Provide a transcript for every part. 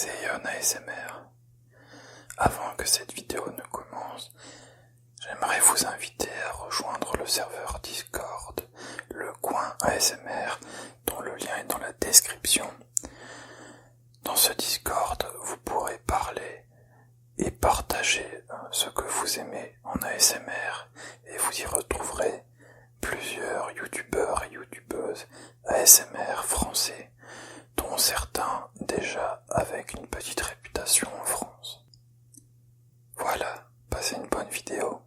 c'est Yon ASMR. Avant que cette vidéo ne commence, j'aimerais vous inviter à rejoindre le serveur Discord, le coin ASMR, dont le lien est dans la description. Dans ce Discord, vous pourrez parler et partager ce que vous aimez en ASMR, et vous y retrouverez plusieurs youtubeurs et youtubeuses ASMR français, dont certains déjà avec une petite réputation en France. Voilà, passez une bonne vidéo.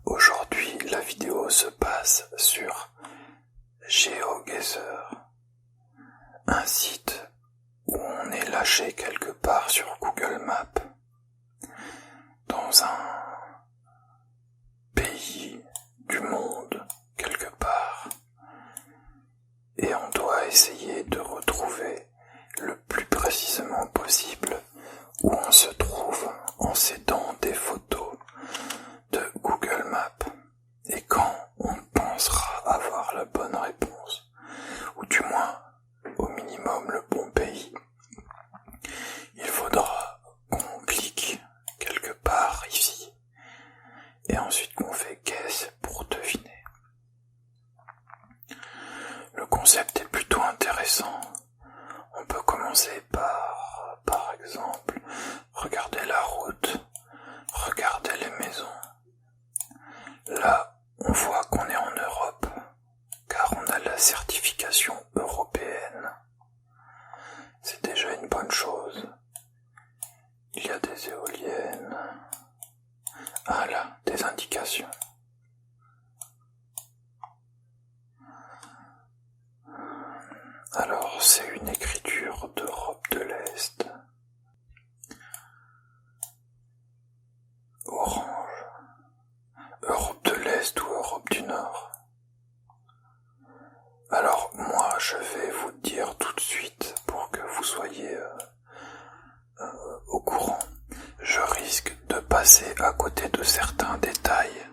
Aujourd'hui, la vidéo se passe sur GeoGuessr, un site où on est lâché quelque part sur Google Maps, dans un pays du monde quelque part, et on doit essayer de retrouver le plus précisément possible où on se trouve en s'aidant des photos de Google Maps. Et quand on pensera avoir la bonne réponse, ou du moins au minimum le bon pays, il faudra qu'on clique quelque part ici et ensuite qu'on fait guess pour deviner. Le concept est plutôt intéressant. On peut commencer par exemple, regarder la route, regarder les maisons. Là, on voit qu'on est en Europe, car on a la certification européenne. C'est déjà une bonne chose. Il y a des éoliennes. Ah là, des indications. Alors, c'est une écriture d'Europe de l'Est. Orange. Europe de l'Est ou Europe du Nord. Alors, moi, je vais vous dire tout de suite, pour que vous soyez au courant. Je risque de passer à côté de certains détails.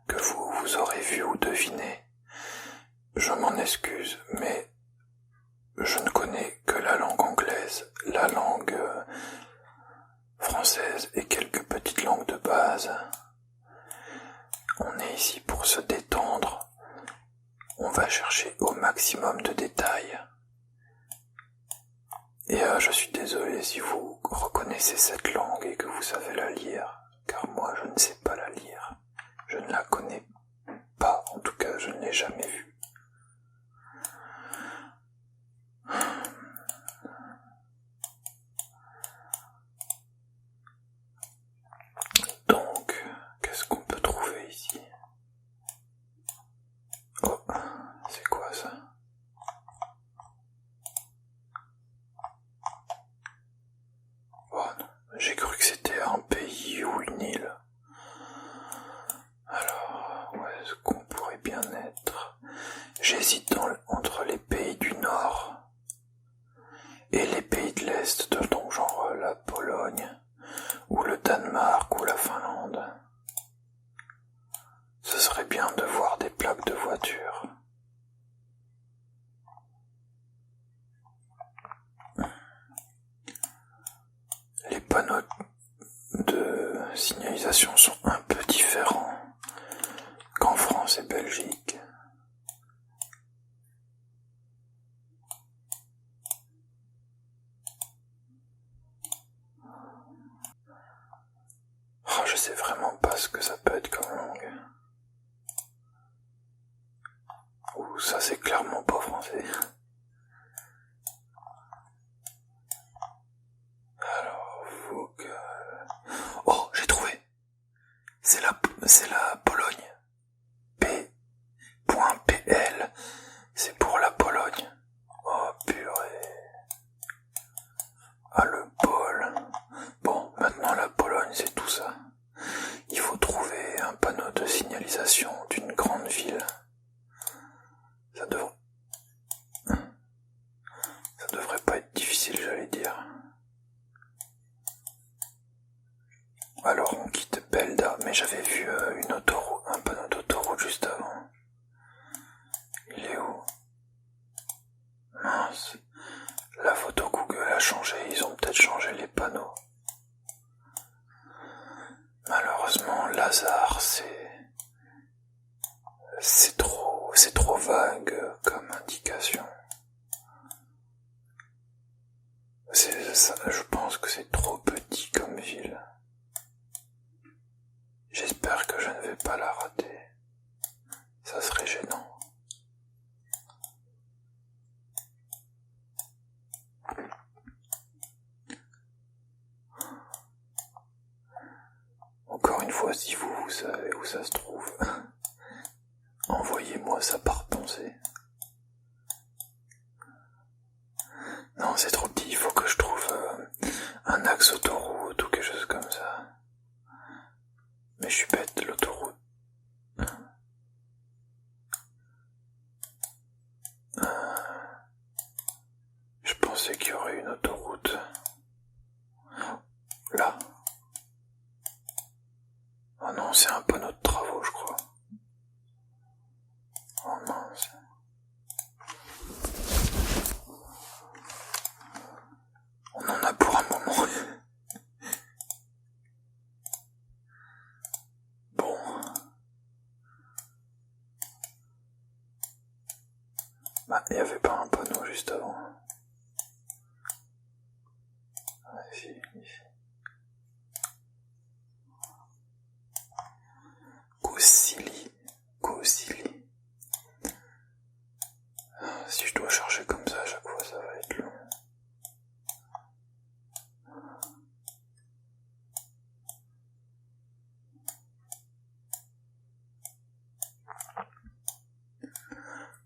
Que vous aurez vu ou deviné. Je m'en excuse, mais je ne connais que la langue anglaise, la langue française et quelques petites langues de base. On est ici pour se détendre. On va chercher au maximum de détails. Et je suis désolé si vous reconnaissez cette langue et que vous savez la lire, car moi je ne sais pas la lire. Je ne la connais pas, en tout cas je ne l'ai jamais vue. Donc, qu'est-ce qu'on peut trouver ici? Oh, c'est quoi ça? Oh non, j'ai cru que c'était un pays ou une île. Alors, où est-ce qu'on pourrait bien être? J'hésite entre les pays du Nord et les pays de l'Est, donc genre la Pologne, ou le Danemark, ou la Finlande. Ce serait bien de voir des plaques de voitures. Les panneaux de signalisation sont un peu différents qu'en France et Belgique. Oh, je sais vraiment pas ce que ça peut être comme langue. Ouh, ça c'est clairement pas français. Alors, faut que... Oh, j'ai trouvé. C'est la Pologne. P.PL, c'est pour la Pologne. Oh purée. Ah, le pôle. Bon, maintenant la Pologne c'est tout ça. Il faut trouver un panneau de signalisation d'une grande ville. Ça devrait pas être difficile, j'allais dire. Alors on quitte Belda, mais j'avais vu un panneau d'autoroute juste avant. Il est où? Lazare, c'est trop vague comme indication. Je pense que c'est trop petit comme ville. J'espère que je ne vais pas la rater. Ça serait gênant. Encore une fois, si vous savez où ça se trouve, envoyez-moi ça par pensée. Non, c'est trop petit, il faut que je trouve un axe autoroute ou quelque chose comme ça. Mais je suis bête, l'autoroute. Je pensais qu'il y aurait une autoroute. Là. Oh non, c'est un panneau de travaux, je crois. Oh mince. On en a pour un moment. Bon. Bah, il n'y avait pas un panneau juste avant. Ici. Cousilly. Si je dois chercher comme ça à chaque fois, ça va être long.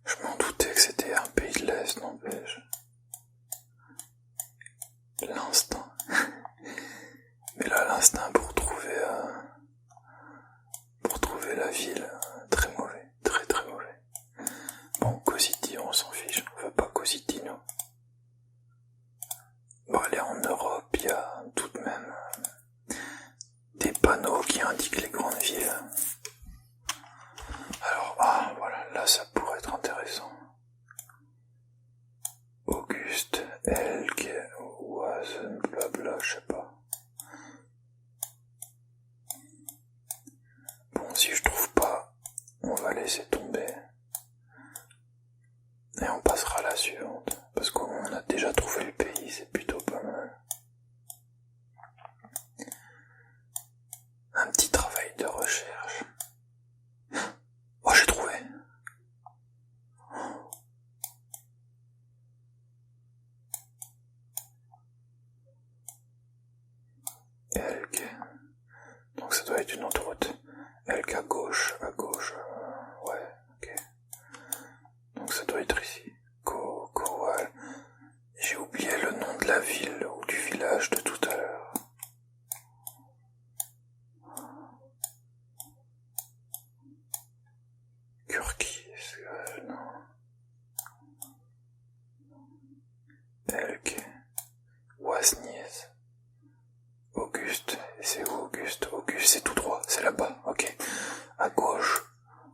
Je m'en doutais que c'était un pays de l'Est, n'empêche. L'instinct. Mais là, l'instinct pour trouver la ville, très mauvais, très très mauvais. Bon, Cosity, on s'en fiche, on veut pas Cosity, nous. Bon, allez, en Europe, il y a tout de même des panneaux qui indiquent les grandes villes. Alors, voilà, là, ça pourrait être intéressant. Auguste, Elk, Oisen, blabla, je sais pas. Bon, si je trouve pas, on va laisser tomber. Et on passera à la suivante. Parce qu'on a déjà trouvé le pays, c'est plutôt pas mal. Un petit travail de recherche. Oh, j'ai trouvé. Elk. Donc ça doit être une autoroute. Elk à gauche, ouais, ok. Donc ça doit être ici. Kowal. J'ai oublié le nom de la ville ou du village de tout à l'heure. Kurki, non. Elk. Wasniez. Auguste, c'est où Auguste? Auguste, c'est tout droit, c'est là-bas, ok. À gauche,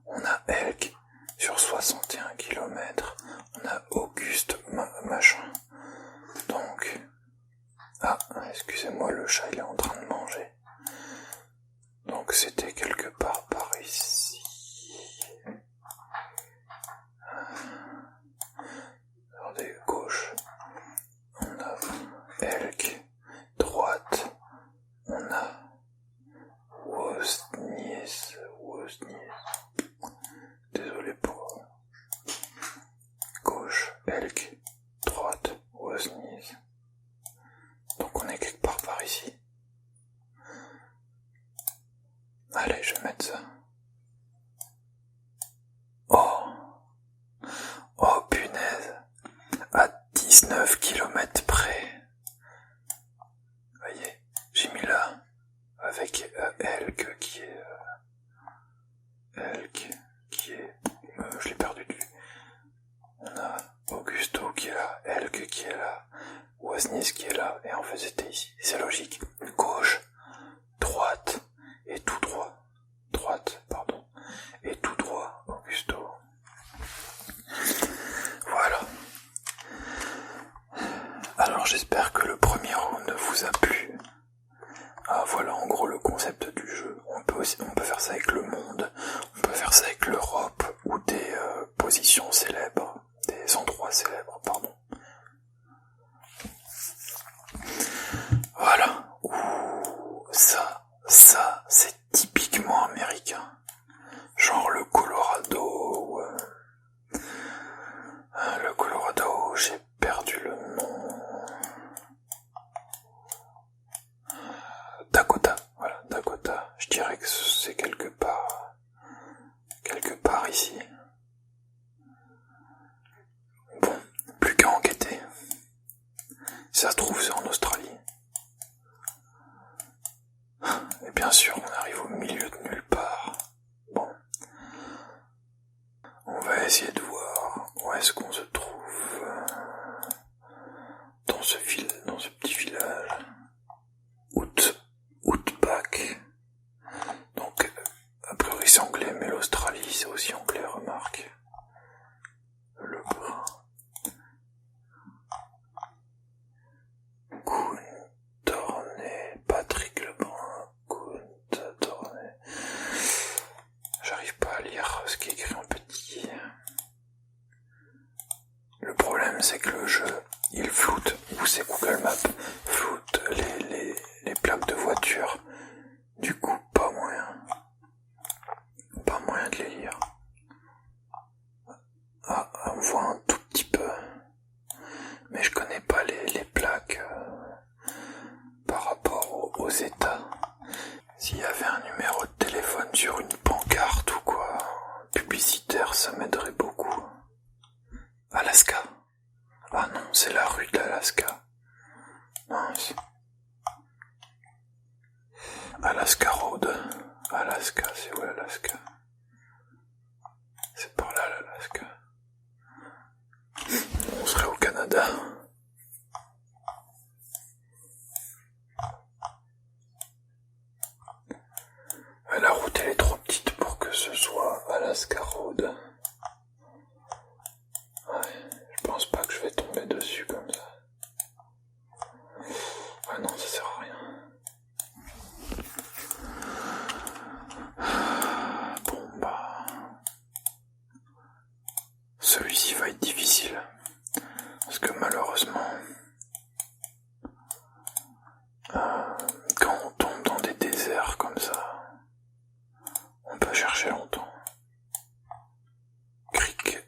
on a Elk, sur 61 km, on a Auguste, machin. Donc, excusez-moi, le chat il est en train de manger. Donc c'était quelque part par ici. Regardez, gauche, on a Elk, droite, on a Wozniez. Désolé pour gauche, Elk, droite, Wozniez. Donc on est quelque part par ici. Allez, je vais mettre ça. Oh punaise, à 19 km près. Voyez, j'ai mis là, avec Elk qui est... je l'ai perdu de vue. On a Augusto qui est là, Elk qui est là, Wozniez qui est là, et en fait c'était ici. C'est logique. Gauche, droite, et tout droit. Et tout droit, Augusto. Voilà. Alors j'espère que le premier round vous a plu. Ah, voilà en gros le concept du jeu. On peut faire ça avec le monde, on peut faire ça avec l'Europe ou des positions célèbres, des endroits célèbres, pardon. Voilà. Ouh, ça c'est typiquement américain. Genre le Colorado. Le Colorado, j'ai perdu le nom. Dakota, voilà, Dakota. Je dirais que c'est quelque part ici. Bon, plus qu'à enquêter. Si ça se trouve, c'est en Australie. Et bien sûr, on arrive au milieu de nulle part. Bon. On va essayer de voir où est-ce qu'on se trouve dans ce petit village. Outback. Donc, a priori c'est anglais, mais l'Australie c'est aussi anglais, remarque. Le brun. Coontornay, Patrick Lebrun, Coontornay. J'arrive pas à lire ce qui est écrit en petit. Le problème c'est que le jeu, il floute, ou c'est Google Maps, floute les plaques de voiture. Du coup, pas moyen de les lire. Ah, on voit un tout petit peu. Mais je connais pas les plaques par rapport aux États. S'il y avait un numéro de téléphone sur une pancarte ou quoi, publicitaire, ça m'aiderait beaucoup. Alaska. Ah non, c'est la rue de l'Alaska. Mince. Alaska Road. Alaska, c'est où l'Alaska? C'est par là l'Alaska. On serait au Canada. La route elle est trop petite pour que ce soit Alaska Road. Ouais, je pense pas que je vais tomber dessus comme ça. Ouais non, ça sert à rien. Bon bah... Celui-ci va être difficile. Parce que malheureusement... quand on tombe dans des déserts comme ça, on peut chercher longtemps. Creek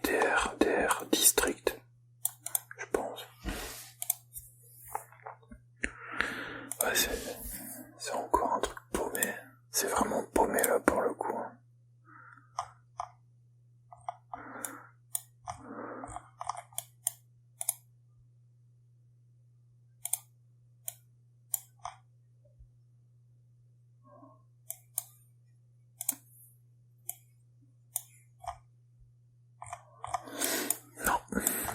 DR District, je pense. Ouais, c'est encore un truc paumé. C'est vraiment paumé là pour le coup. Non,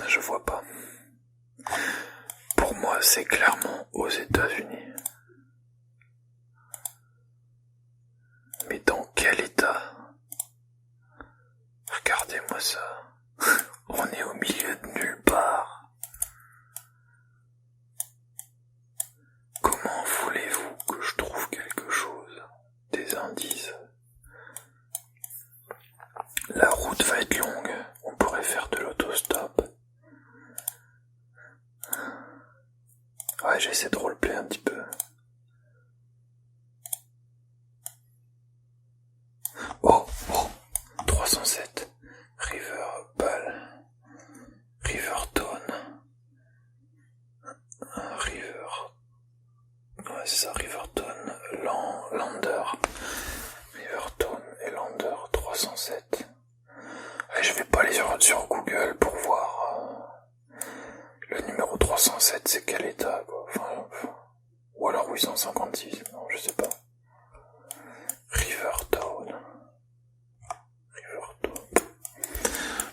je vois pas. Pour moi, c'est clairement aux États-Unis. Mais dans quel état? Regardez-moi ça. On est au milieu de nulle part. Comment voulez-vous que je trouve quelque chose? Des indices? La route va être longue. On pourrait faire de l'autostop. Ouais, j'essaie de roleplay un petit peu. Oh, 307. Riverton. Ouais, c'est ça, Riverton, Lander. Riverton et Lander 307. Et je vais pas aller sur Google pour voir le numéro 307, c'est quel état, quoi. Ou alors 856, non, je sais pas. Riverton.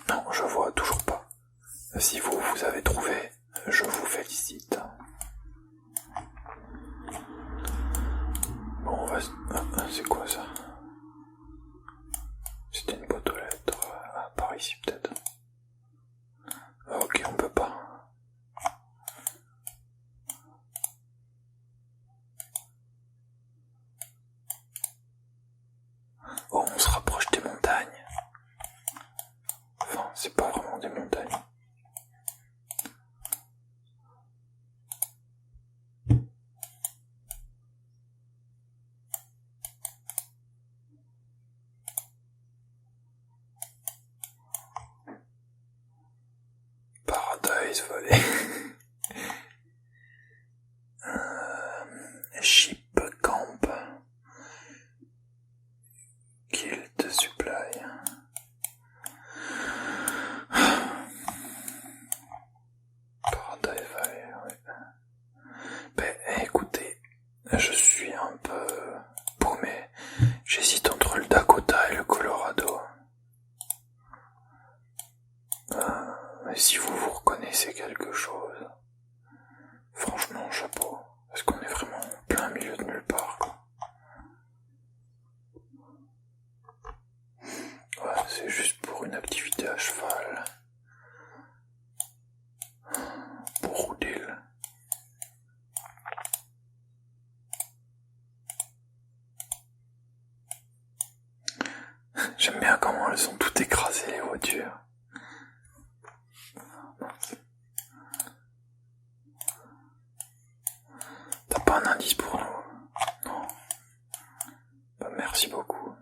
Non, je vois toujours pas. Si vous avez trouvé, je vous félicite. Bon, on va... Ah, c'est quoi ça? C'était une boîte aux lettres. Ah, par ici peut-être. Ah, ok, on peut pas. Paradise Valley. Ship Camp. Guild Supply. Paradise Valley, oui. Ben, écoutez, je suis un peu paumé. J'hésite entre le Dakota et le Colorado. Mais si vous reconnaissez quelque chose, franchement, chapeau. Parce qu'on est vraiment en plein milieu de nulle part, quoi. Ouais, c'est juste pour une activité à cheval. Pour rouler. J'aime bien comment elles sont toutes écrasées, les voitures. T'as pas un indice pour nous? Non. Bah, merci beaucoup.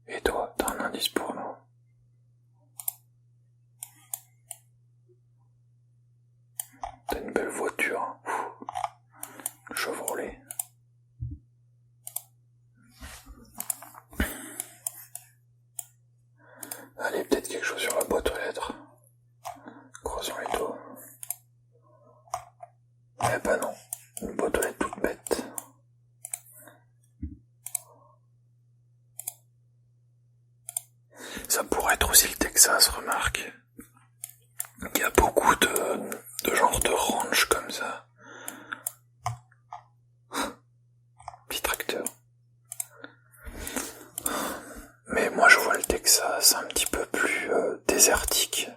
Et toi, t'as un indice pour nous? T'as une belle voiture, hein. Chevrolet. Allez, peut-être quelque chose sur la boîte aux lettres. Croisons les doigts. Eh ben non, une boîte aux lettres toute bête. Ça pourrait être aussi le Texas, remarque. Il y a beaucoup de genres de ranch comme ça. Petit tracteur. Mais moi je vois le Texas un petit peu plus désertique.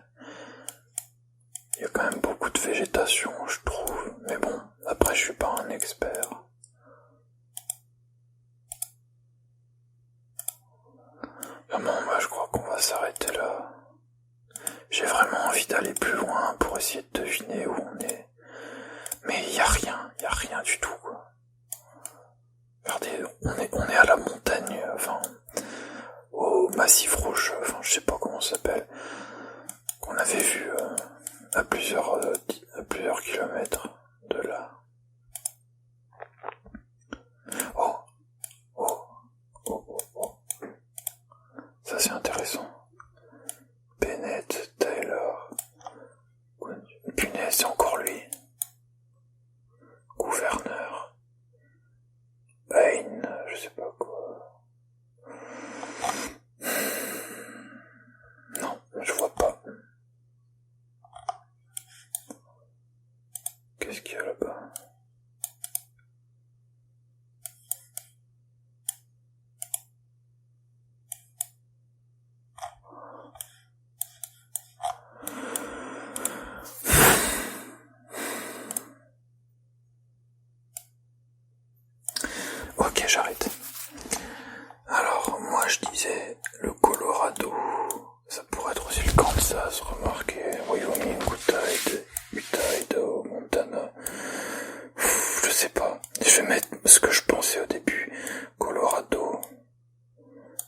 Il y a quand même beaucoup de végétation, je trouve. Mais bon, après je suis pas un expert. Vraiment, moi je crois qu'on va s'arrêter là. J'ai vraiment envie d'aller plus loin pour essayer de deviner où on est. Mais il y a rien du tout, quoi. Regardez, on est à la montagne, enfin, au massif rocheux, enfin je sais pas comment ça s'appelle, qu'on avait vu à plusieurs kilomètres de là. Oh. Ça c'est intéressant. Bennett, Taylor. Punaise, c'est encore lui. Gouverneur. Payne, je sais pas quoi. Non, je vois pas. Qu'est-ce qu'il y a là-bas? Ok, j'arrête. Alors, moi je disais le Colorado, ça pourrait être aussi le Kansas, remarquez, Wyoming, Utah, Idaho, Montana. Je sais pas, je vais mettre ce que je pensais au début, Colorado,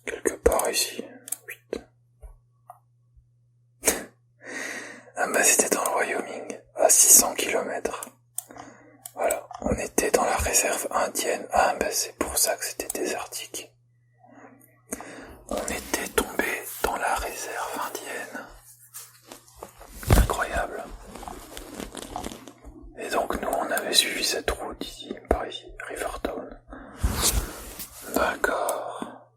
quelque part ici, 8. Ah bah c'était dans le Wyoming, à 600 km. Voilà, on était dans la réserve indienne. Ah bah c'est pour ça que c'était désertique. On était tombé dans la réserve indienne. Incroyable. Et donc nous on avait suivi cette route ici, par ici, Rivertown. D'accord.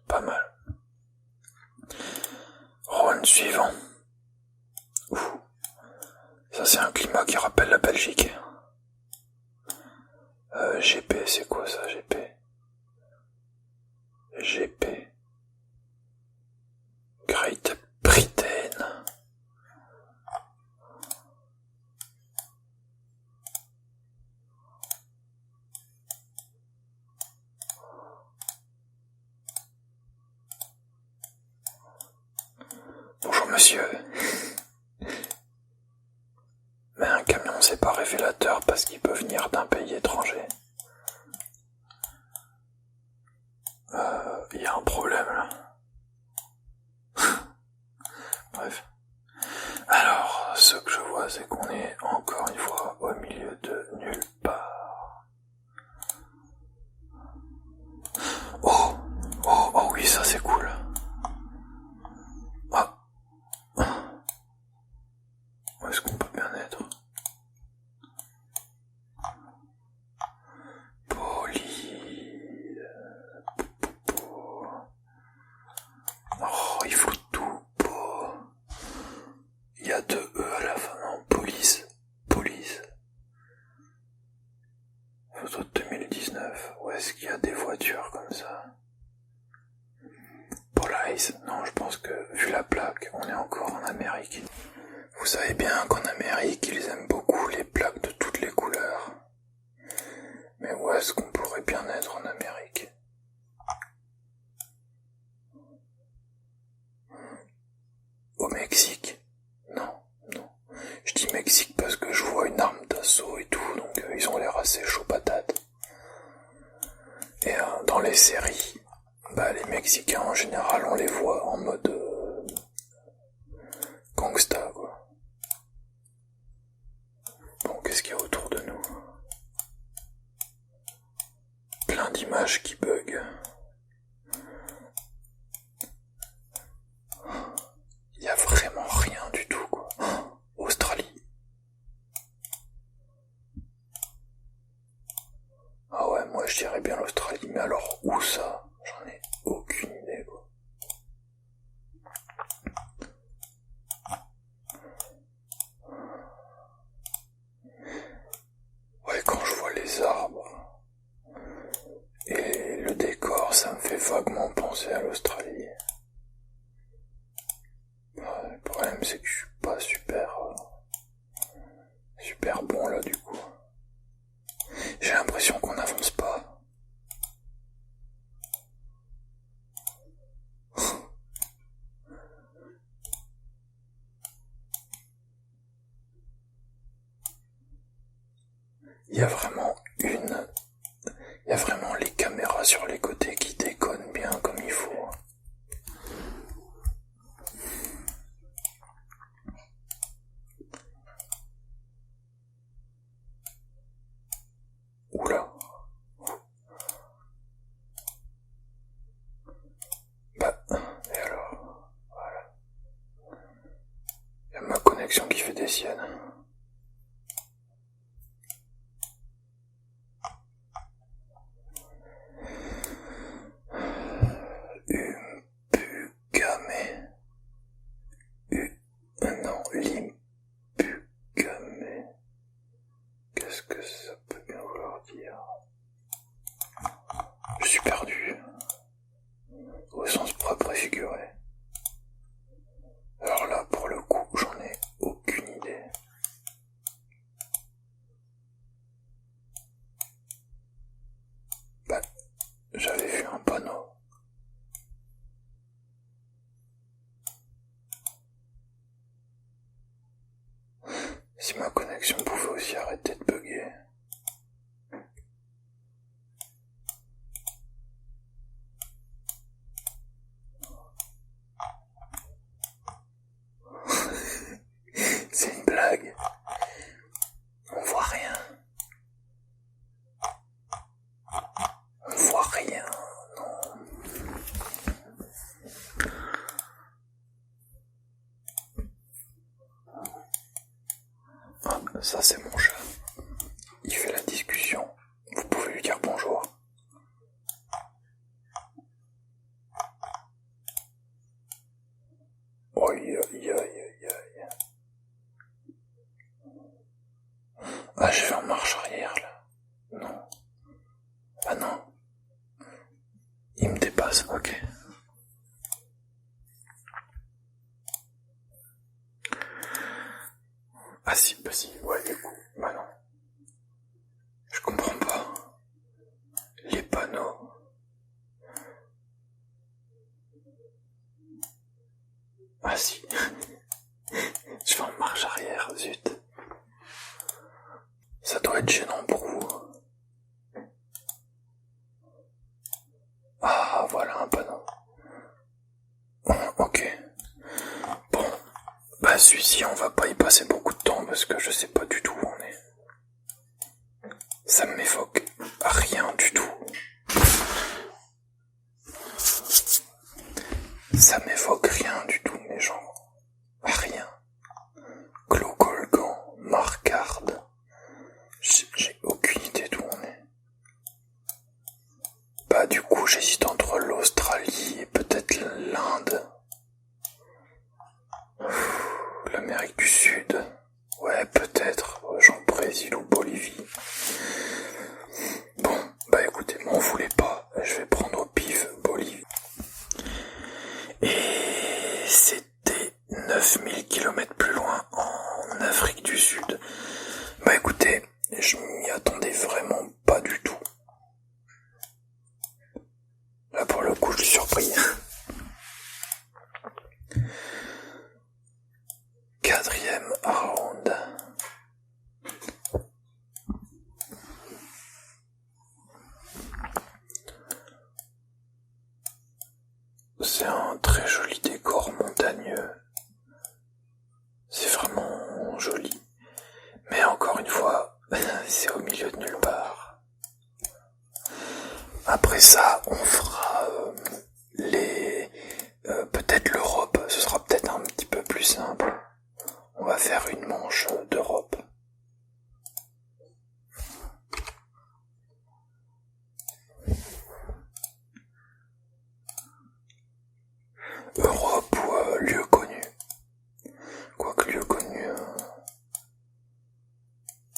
Pas mal. Rhône suivant. Ouh. Ça c'est un climat qui rappelle la Belgique. GP, c'est quoi ça, GP? GP. Great Britain. Bonjour monsieur. Mais un camion c'est pas révélateur parce qu'il peut venir d'un pays étranger. Il y a un problème là. quoi, c'est qu'on est encore une fois au milieu de nulle part. Oh, oh, oh oui, ça c'est cool. Ah. Où est-ce qu'on peut bien être? Poli. Oh, il faut tout. Il y a deux E à la fin, non, police. Police. Photo de 2019. Où est-ce qu'il y a des voitures comme ça? Police. Non, je pense que, vu la plaque, on est encore en Amérique. Vous savez bien qu'en Amérique, ils aiment beaucoup les plaques de toutes les couleurs. Mais où est-ce qu'on pourrait bien être en Amérique? Au Mexique? Non, non. Je dis Mexique parce que je vois une arme d'assaut et tout, donc ils ont l'air assez chaud patate. Et dans les séries, les Mexicains en général, on les voit en mode gangsta, quoi. Bon, qu'est-ce qu'il y a autour de nous? Plein d'images qui bug. Il y a vraiment rien du tout, quoi. Australie. Ah ouais, moi je dirais bien l'Australie, mais alors où ça? J'en ai aucune idée, quoi. Ouais, quand je vois les arbres et le décor, ça me fait vaguement penser à l'Australie. Le problème, c'est que je suis pas super bon là, du coup. J'ai l'impression qu'on n'avance pas. Il y a vraiment les caméras sur les côtés qui déconnent bien comme il faut. Oula. Et alors? Voilà. Il y a ma connexion qui fait des siennes. Qu'est-ce que ça peut bien vouloir dire? Je suis perdu. Au sens propre et figuré. Alors là, pour le coup, j'en ai aucune idée. J'avais vu un panneau. Si ma connexion pouvait aussi arrêter de bugger. C'est une blague. On voit rien. On voit rien, non. Ah, ça c'est mon chat. Il fait la discussion. Vous pouvez lui dire bonjour. Aïe, aïe, aïe, aïe, aïe. Ah, je vais en marche arrière, là. Non. Ah non. Il me dépasse, ok. Ah si, ouais, du coup, non. Je comprends pas. Les panneaux. Ah si. Je vais en marche arrière, zut. Ça doit être gênant pour vous. Ah, voilà un panneau. Ok. Bon. Celui-ci, on va pas y passer beaucoup de temps parce que je sais pas du tout où on est. Ça m'évoque rien du tout. Ça m'évoque rien du tout, mais genre, rien. Clos-Colgan, Marcarde, j'ai aucune idée d'où on est. Bah du coup j'hésite entre l'Australie et peut-être l'Inde. L'Amérique du Sud, ouais peut-être, genre Brésil ou Bolivie. Bon, bah écoutez, m'en voulez pas, je vais prendre au pif Bolivie. Et c'était 9000 km plus loin en Afrique du Sud. Bah écoutez, je m'y attendais vraiment pas du tout. Là pour le coup je suis surpris. Quatrième round. C'est un très joli décor montagneux. C'est vraiment joli. Mais encore une fois, c'est au milieu de nulle part. Après ça, on fera peut-être l'Europe. Ce sera peut-être un petit peu plus simple. On va faire une manche d'Europe. Europe ou lieu connu. Quoique lieu connu...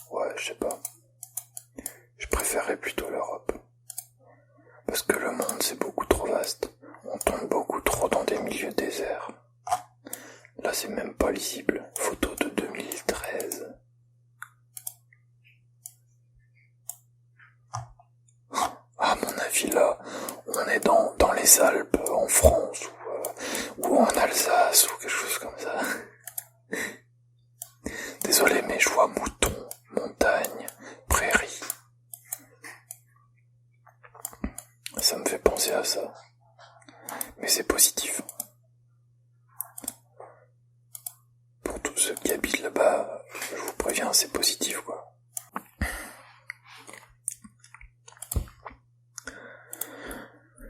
Ouais, je sais pas. Je préférerais plutôt l'Europe. Parce que le monde c'est beaucoup trop vaste. On tombe beaucoup trop dans des milieux déserts. Là c'est même pas lisible. Photo de 2013. À mon avis là, on est dans les Alpes en France ou en Alsace ou quelque chose comme ça. Désolé mais je vois moutons, montagnes, prairies. Ça me fait penser à ça. Mais c'est positif. Pour tous ceux qui habitent là-bas, je vous préviens, c'est positif quoi.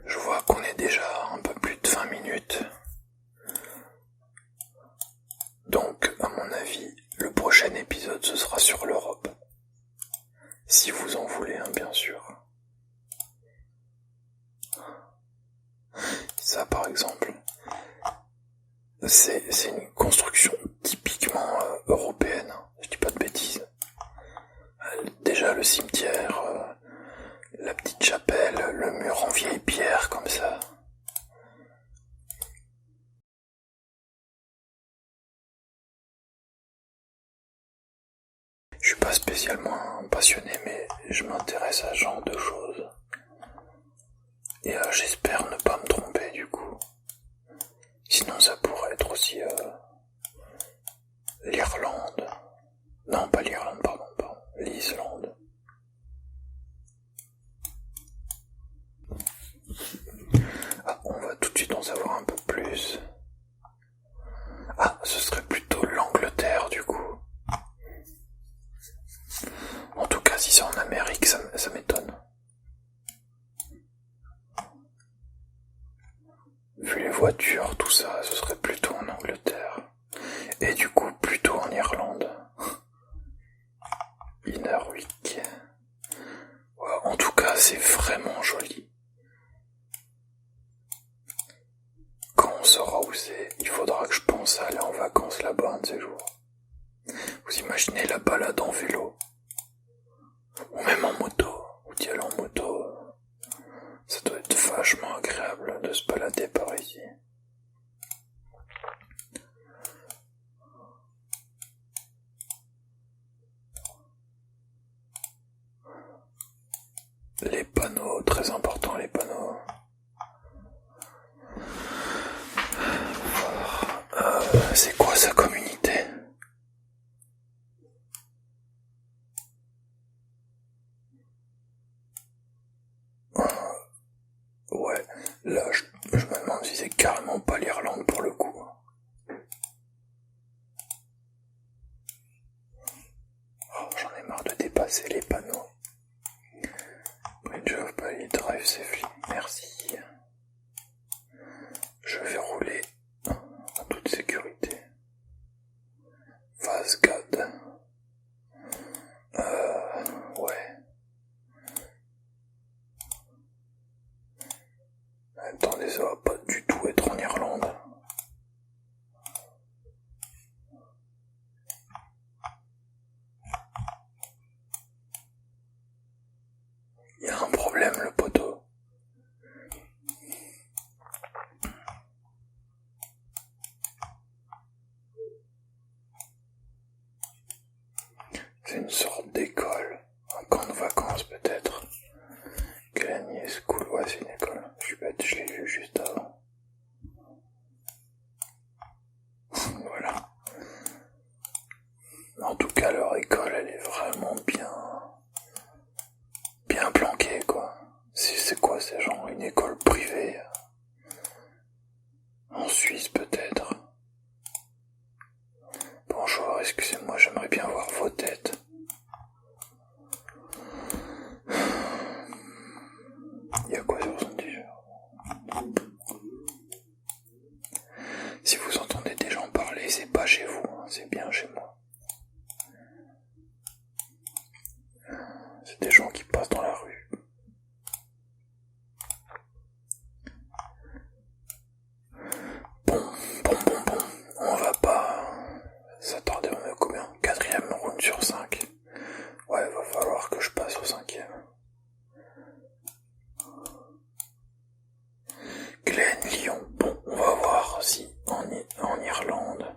Je vois qu'on est déjà un peu plus de 20 minutes. Donc, à mon avis, le prochain épisode, ce sera sur l'Europe. Si vous en voulez, hein, bien sûr. Ça, par exemple, c'est une construction typiquement européenne. Je dis pas de bêtises. Déjà, le cimetière, la petite chapelle, le mur en vieille pierre, comme ça. Je suis pas spécialement passionné, mais je m'intéresse à ce genre de choses. Et j'espère ne pas me tromper du coup. Sinon ça pourrait être aussi l'Irlande. Non, pas l'Irlande, pardon. L'Islande. Ah, on va tout de suite en savoir un peu plus. Ah, ce serait plutôt l'Angleterre du coup. En tout cas, si c'est en Amérique, ça m'étonne. Vu les voitures, tout ça, ce serait plutôt en Angleterre. Et du coup, plutôt en Irlande. Innerwick. Ouais, en tout cas, c'est vraiment joli. Quand on saura où c'est, il faudra que je pense à aller en vacances là-bas un de ces jours. Vous imaginez la balade en vélo? Ou même en moto, ou d'y aller en moto. Ça doit être vachement agréable de se balader par ici. Les panneaux, très important les panneaux. C'est quoi sa communauté? Ouais, là je me demande si c'est carrément pas l'Irlande pour le coup. passer les panneaux. Bridge of Bali, drive safely, merci. Je vais rouler en toute sécurité. Fastgad. Ouais. Attendez, ça va pas du tout être en Irlande. Il y a un problème, le poteau. C'est une sorte d'école, un camp de vacances peut-être. Gagné School, ouais c'est une école. Je suis bête, je l'ai vu juste avant. Voilà. En tout cas, leur école, elle est vraiment bien planquée, quoi. C'est quoi, c'est genre une école privée en Suisse peut-être. Bonjour, excusez-moi, j'aimerais bien voir vos têtes. Il y a quoi sur son t-shirt? Si vous entendez des gens parler, c'est pas chez vous, hein, c'est bien chez moi. C'est des gens qui passent dans la rue. Bon. On va pas s'attarder, on est combien? 4e round sur 5. Ouais, va falloir que je passe au 5e. Glen Lyon. Bon, on va voir si en Irlande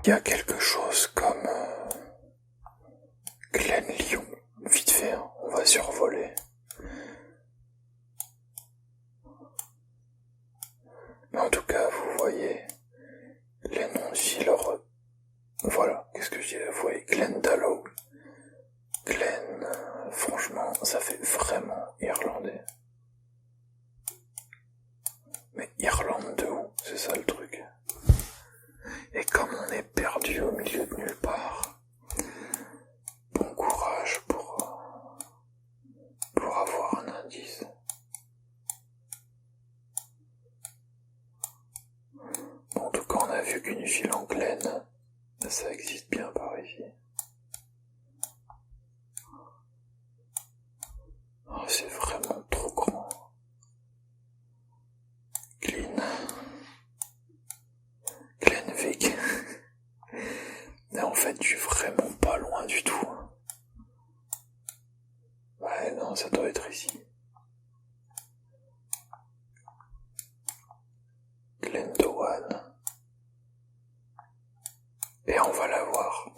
il y a quelque chose comme Glen Lyon. Vite fait, hein, on va survoler. Mais en tout cas, vous voyez les noms de villes. Voilà, qu'est-ce que je dis là? Vous voyez Glendalough. Glen, franchement, ça fait vraiment irlandais. Mais Irlande de où? C'est ça le truc. Et comme on est perdu au milieu de nulle part, bon courage pour avoir un indice. Bon, en tout cas, on a vu qu'une ville en Glen, ça existe bien par ici. Oh, c'est vraiment trop grand. Glenveagh. Mais en fait, je suis vraiment pas loin du tout. Ouais, non, ça doit être ici. Glendowan. Et on va la voir.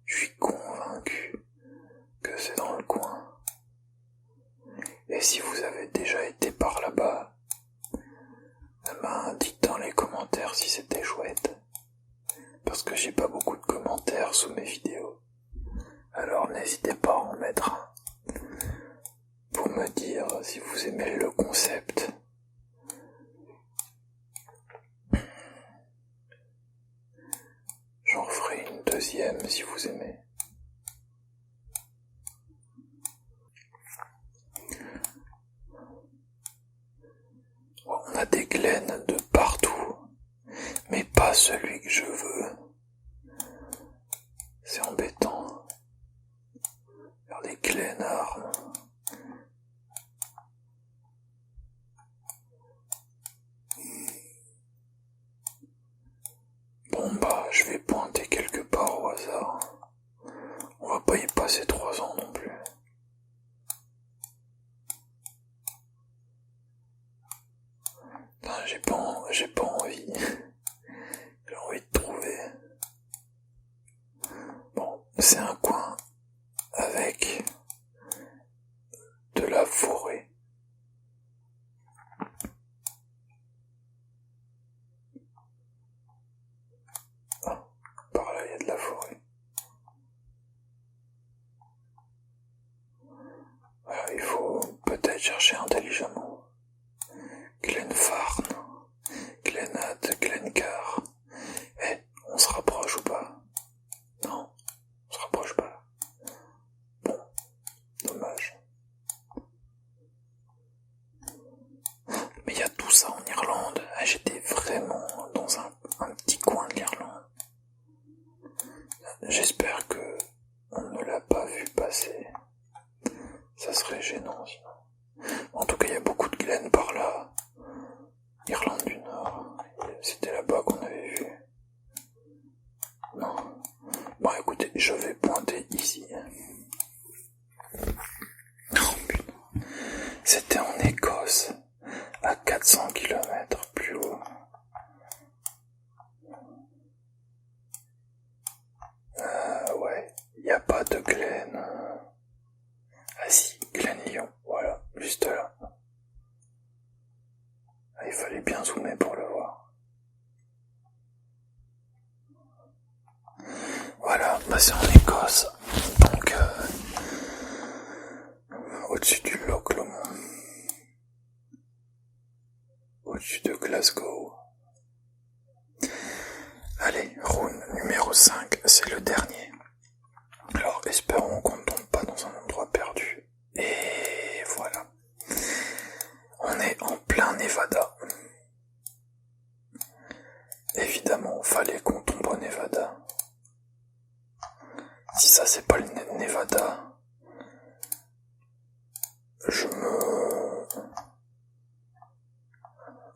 Je suis convaincu que c'est dans le coin. Et si vous avez déjà été par là-bas, dites dans les commentaires si c'était chouette. Parce que j'ai pas beaucoup de commentaires sous mes vidéos. Alors n'hésitez pas à en mettre un. Pour me dire si vous aimez le concept. J'en ferai une deuxième si vous aimez. On a des Glens de partout, mais pas celui que je veux. C'est embêtant. Regardez, Glenarm. Bon bah, je vais pointer quelque part au hasard. On va pas y passer 3 ans non plus. J'ai pas envie. J'ai envie de trouver. Bon, c'est un coin avec de la forêt. Ah, par là il y a de la forêt. Alors, il faut peut-être chercher intelligemment. Glenfarne, Glenad, Glencar. On se rapproche ou pas? c'était là-bas qu'on avait vu. Non. Bon, écoutez, je vais pointer ici. Oh putain. C'était en Écosse, à 400 km plus haut. Ouais, y a pas de Glen. Ah si, Glen Lyon, voilà, juste là. Ah, il fallait bien zoomer pour le voir. Voilà, bah c'est en Écosse, donc au-dessus du Loch Lomond, au-dessus de Glasgow. Allez, round numéro 5, c'est le dernier. Alors espérons qu'on ne tombe pas dans un endroit perdu. Et voilà. On est en plein Nevada. Évidemment, fallait qu'on tombe au Nevada. Si ça c'est pas le Nevada,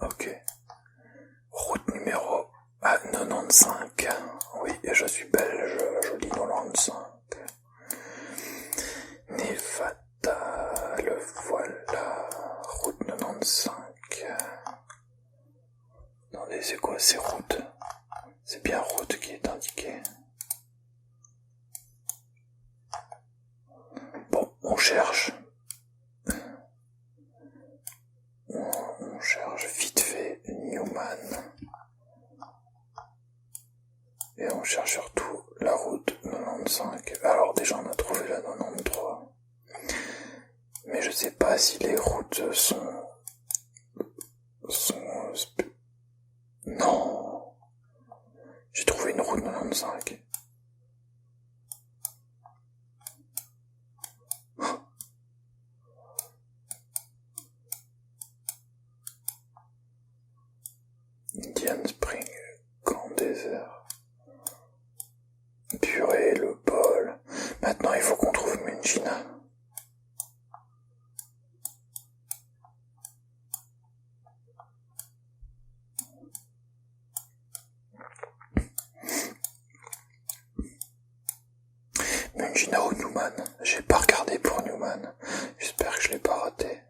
Ok. Route numéro 95. Oui, et je suis belge, je dis 95. Nevada, le voilà. Route 95. Attendez, c'est quoi ces routes? C'est bien route qui est indiquée. Bon, on cherche. On cherche vite fait Newman. Et on cherche surtout la route 95. Alors déjà on a trouvé la 93. Mais je sais pas si les routes sont... Non. J'ai trouvé une route 95. Indian Spring, Camp Désert. Purée, le bol. Maintenant il faut qu'on trouve Mungina. Mungina ou Newman? J'ai pas regardé pour Newman. J'espère que je l'ai pas raté.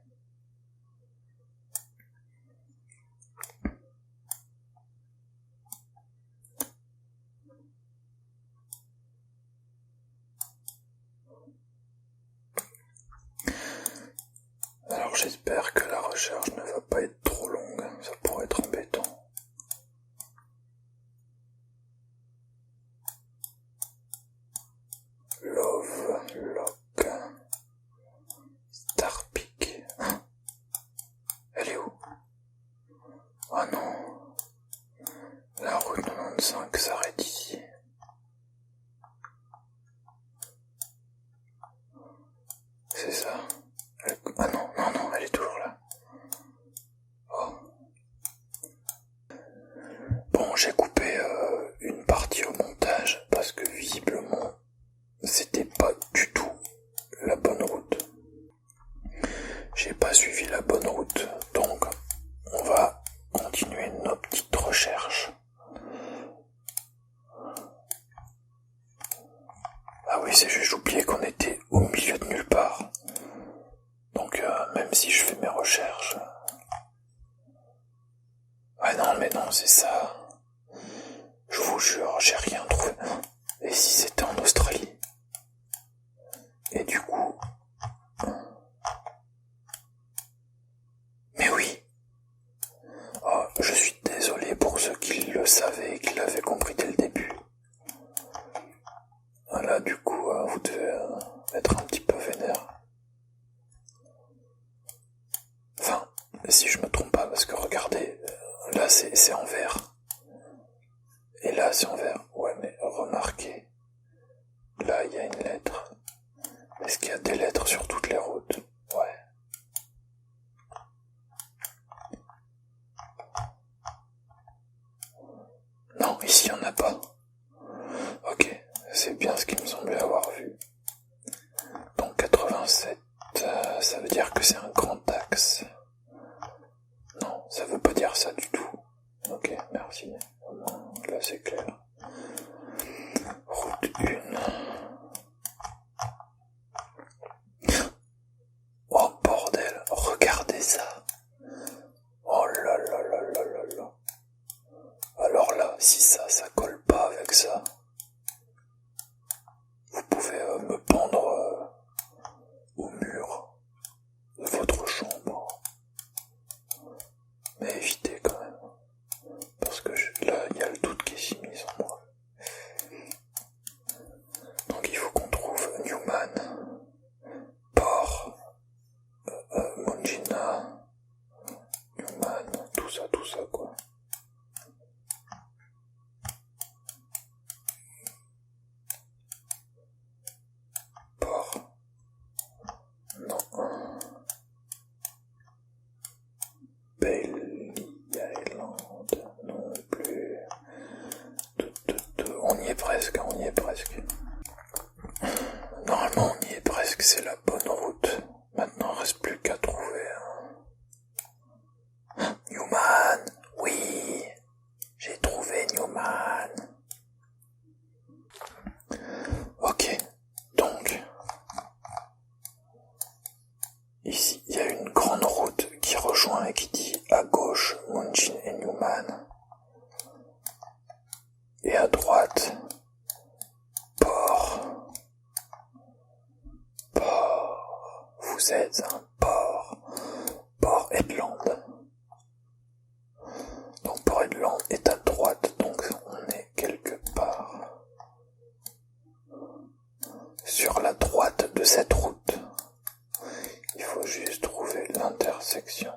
Alors j'espère que la recherche ne va pas être trop longue, ça pourrait être embêtant. Love, Lock, Starpeak. Elle est où? Ah non, la route 95 s'arrête ici. C'est ça. Ah non, elle est toujours là. Oh. Bon, j'ai coupé une partie au montage parce que visiblement c'était pas du tout la bonne route. J'ai pas suivi la bonne route, donc on va continuer nos petites recherches. Ah oui, c'est juste, j'oubliais qu'on était au milieu de nulle part. Donc même si je fais mes recherches... Ah non, mais non, c'est ça. Je vous jure, j'ai rien trouvé. Et si c'était en Australie? Et du coup... Mais oui. Oh, je suis désolé pour ceux qui le savaient et qui l'avaient compris dès le début. Voilà, du coup, vous devez être un petit peu vénère. Enfin, si je me trompe pas, parce que regardez, là c'est en vert. Et là c'est en vert. Ouais, mais remarquez, là il y a une lettre. Est-ce qu'il y a des lettres sur toutes les routes? Ouais. Non, ici il n'y en a pas. Ok, c'est bien ce qu'il me semblait avoir vu. Donc 87, ça veut dire que c'est un grand axe. Non, ça veut pas dire ça du tout. Ok, merci. merci. Là c'est clair. Route 1. Oh bordel, regardez ça. Oh là là là là là là. Alors là, si ça colle pas avec ça, vous pouvez me pendre au mur de votre chambre. Mais évitez quand même. Parce que là, il y a le doute qui s'est mis en moi. Donc il faut qu'on trouve Newman, Port, Mongina, Newman, tout ça quoi. Port. Non. Bailey Island, non plus. On y est presque. Normalement on y est presque, c'est la bonne route. Maintenant il reste plus qu'à trouver Newman. Oui, j'ai trouvé Newman. Ok, donc ici il y a une grande route qui rejoint et qui dit à gauche Mungin et Newman, et à droite Port. Vous êtes un Port Hedland. Donc Port Hedland est à droite, donc on est quelque part sur la droite de cette route. Il faut juste trouver l'intersection.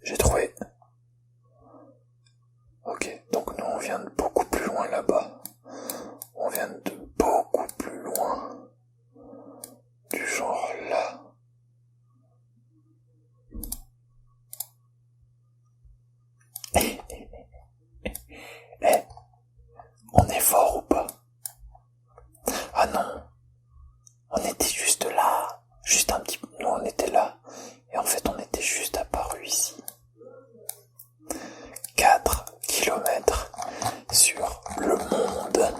J'ai trouvé. Ok, donc nous on vient de beaucoup plus loin là-bas. On vient de beaucoup plus loin. Du genre là. On est fort ou pas? Ah non. On était juste là. Juste un petit peu. Nous on était là. Et en fait on était juste apparu ici. 4 kilomètres sur le monde.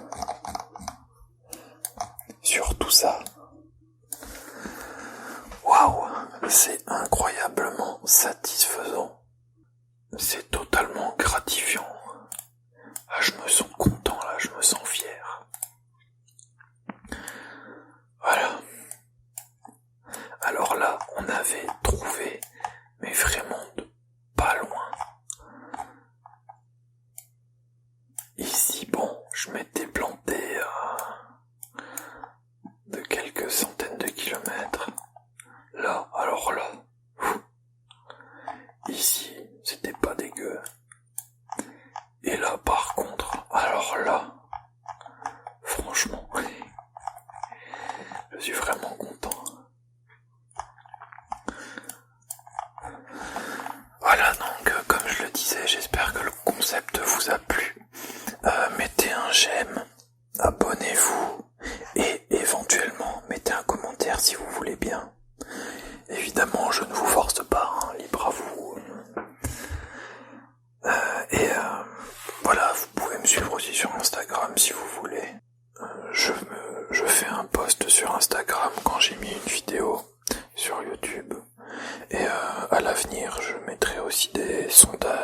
Sur tout ça. Waouh, c'est incroyablement satisfaisant. C'est totalement gratifiant. Ah, je me sens content là, je me sens fier. Voilà. Alors là, on avait trouvé, mais vraiment de pas loin. Ici, bon, je m'étais planté de quelques centaines de kilomètres. Là, alors là, ici, c'était pas dégueu. Et là, par contre, alors là, franchement, je suis vraiment content. Voilà, donc, comme je le disais, j'espère que le concept vous a plu. Mettez un j'aime, abonnez-vous, et éventuellement, mettez un commentaire si vous voulez bien. Évidemment, je ne vous force pas, hein, libre à vous. Voilà, vous pouvez me suivre aussi sur Instagram si vous voulez. Je fais un post sur Instagram quand j'ai mis une vidéo sur YouTube. Et à l'avenir, je mettrai aussi des sondages